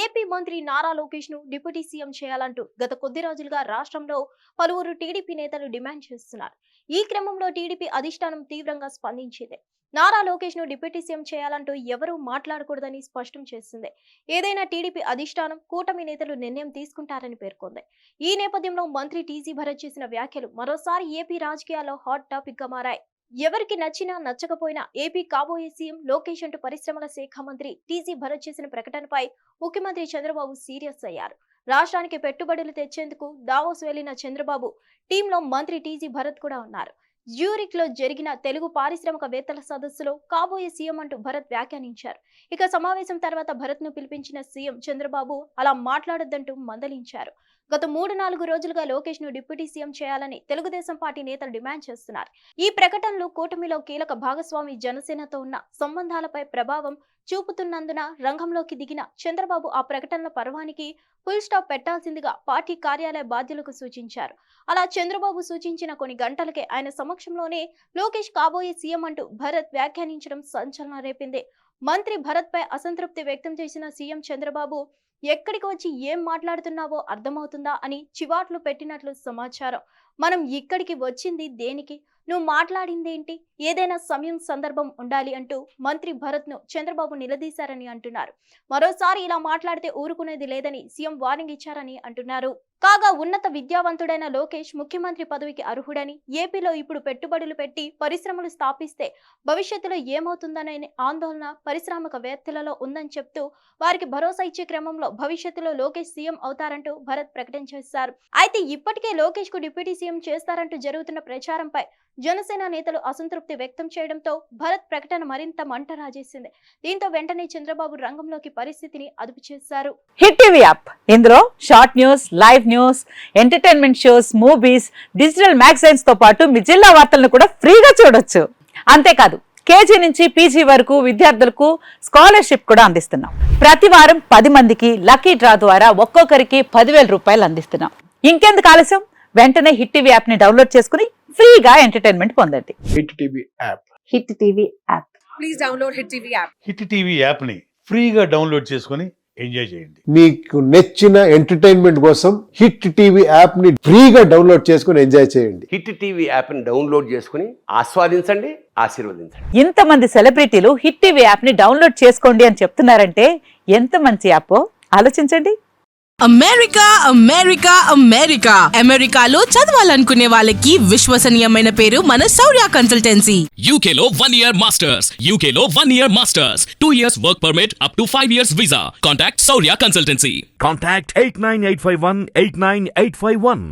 AP మంత్రి నారా లోకేష్ ను deputy CM చేయాలంటూ గత కొద్ది రోజులుగా రాష్ట్రంలో పలువురు టీడీపీ నేతలు డిమాండ్ చేస్తున్నారు. ఈ క్రమంలో టీడీపీ అధిష్టానం తీవ్రంగా స్పందించింది. నారా లోకేష్ ను డిప్యూటీ సీఎం చేయాలంటూ ఎవరూ మాట్లాడకూడదని స్పష్టం చేసింది. ఏదైనా టీడీపీ అధిష్టానం కూటమి నేతలు నిర్ణయం తీసుకుంటారని పేర్కొంది. ఈ నేపథ్యంలో మంత్రి టీజీ భరత్ చేసిన వ్యాఖ్యలు మరోసారి ఏపీ రాజకీయాల్లో హాట్ టాపిక్ గా మారాయి. ఎవరికి నచ్చినా నచ్చకపోయినా ఏపీ కాబోయే సీఎం లోకేష్ అంటూ పరిశ్రమల శాఖ మంత్రి టీజీ భరత్ చేసిన ప్రకటనపై ముఖ్యమంత్రి చంద్రబాబు సీరియస్ అయ్యారు. రాష్ట్రానికి పెట్టుబడులు తెచ్చేందుకు దావోస్ వెళ్లిన చంద్రబాబు టీంలో మంత్రి టీజీ భరత్ కూడా ఉన్నారు. జ్యూరిక్ లో జరిగిన తెలుగు పారిశ్రామికవేత్తల సదస్సులో కాబోయే సీఎం అంటూ భరత్ వ్యాఖ్యానించారు. ఇక సమావేశం తర్వాత భరత్ ను పిలిపించిన సీఎం చంద్రబాబు అలా మాట్లాడొద్దంటూ మందలించారు. గత 3-4 రోజులుగా లోకేష్ ను డిప్యూటీ సీఎం చేయాలని తెలుగుదేశం పార్టీ నేతలు డిమాండ్ చేస్తున్నారు. ఈ ప్రకటనలు కూటమిలో కీలక భాగస్వామి జనసేనతో ఉన్న సంబంధాలపై ప్రభావం చూపుతున్నందున రంగంలోకి దిగిన చంద్రబాబు ఆ ప్రకటనల పర్వానికి ఫుల్ స్టాప్ పెట్టాల్సిందిగా పార్టీ కార్యాలయ బాధ్యులకు సూచించారు. అలా చంద్రబాబు సూచించిన కొన్ని గంటలకే ఆయన సమక్షంలోనే లోకేష్ కాబోయే సీఎం అంటూ భరత్ వ్యాఖ్యానించడం సంచలనం రేపింది. మంత్రి భరత్ పై అసంతృప్తి వ్యక్తం చేసిన సీఎం చంద్రబాబు ఎక్కడికి వచ్చి ఏం మాట్లాడుతున్నావో అర్థమవుతుందా అని చివాట్లు పెట్టినట్లు సమాచారం. మనం ఇక్కడికి వచ్చింది దేనికి, నువ్వు మాట్లాడిందేంటి, ఏదైనా సమయం సందర్భం ఉండాలి అంటూ మంత్రి భరత్ ను చంద్రబాబు నిలదీశారని అంటున్నారు. మరోసారి ఇలా మాట్లాడితే ఊరుకునేది లేదని సీఎం వార్నింగ్ ఇచ్చారని అంటున్నారు. కాగా ఉన్నత విద్యావంతుడైన లోకేష్ ముఖ్యమంత్రి పదవికి అర్హుడని, ఏపీలో ఇప్పుడు పెట్టుబడులు పెట్టి పరిశ్రమలు స్థాపిస్తే భవిష్యత్తులో ఏమవుతుందనే ఆందోళన పారిశ్రామికవేత్తలలో ఉందని చెప్తూ వారికి భరోసా ఇచ్చే క్రమంలో భవిష్యత్తులో లోకేష్ సీఎం అవుతారంటూ భరత్ ప్రకటన చేశారు. అయితే ఇప్పటికే లోకేష్ కు డిప్యూటీ సీఎం చేస్తారంటూ జరుగుతున్న ప్రచారంపై జనసేన నేతలు అసంతృప్తి వ్యక్తం చేయడంతో భరత్ ప్రకటన మరింత మంట రాజేసింది. దీంతో వెంటనే చంద్రబాబు రంగంలోకి పరిస్థితిని అదుపు చేశారు. హిట్ టీవీ యాప్ ఇందులో short news, live news, entertainment shows, movies, digital magazines తో పాటు మీ జిల్లా వార్తలను కూడా ఫ్రీగా చూడొచ్చు. అంతేకాదు కేజీ నుంచి పీజీ వరకు విద్యార్థులకు స్కాలర్షిప్ కూడా అందిస్తున్నాం. ప్రతి వారం 10 మందికి లక్కీ డ్రా ద్వారా ఒక్కొక్కరికి 10,000 రూపాయలు అందిస్తున్నాం. ఇంకెందుకు ఆలస్యం, వెంటనే హిట్ టీవీ యాప్ ని డౌన్లోడ్ చేసుకుని ఫ్రీగా ఎంటర్టైన్మెంట్ పొందండి. Hit TV app. Hit TV app. Please download hit TV app. Hit TV app ని ఫ్రీగా డౌన్లోడ్ చేసుకుని ఎంజాయ్ చేయండి. మీకు నచ్చిన ఎంటర్టైన్మెంట్ కోసం హిట్ టీవీ యాప్ ని ఫ్రీగా డౌన్లోడ్ చేసుకుని ఎంజాయ్ చేయండి. హిట్ టీవీ యాప్ ని డౌన్లోడ్ చేసుకుని ఆస్వాదించండి, ఆశీర్వదించండి. ఇంతమంది సెలబ్రిటీలు హిట్ టీవీ యాప్ ని డౌన్లోడ్ చేసుకోండి అని చెప్తున్నారంటే ఎంత మంచి యాప్ ఆలోచించండి. అమెరికా అమెరికా అమెరికా అమెరికాలో చదవాలనుకునే వాళ్ళకి విశ్వసనీయమైన పేరు మన శౌర్య కన్సల్టెన్సీ. UK లో 1 year masters. UK లో 1 year masters. 2 years work permit up to 5 years visa. Contact Saurya Consultancy. Contact 89851 89851.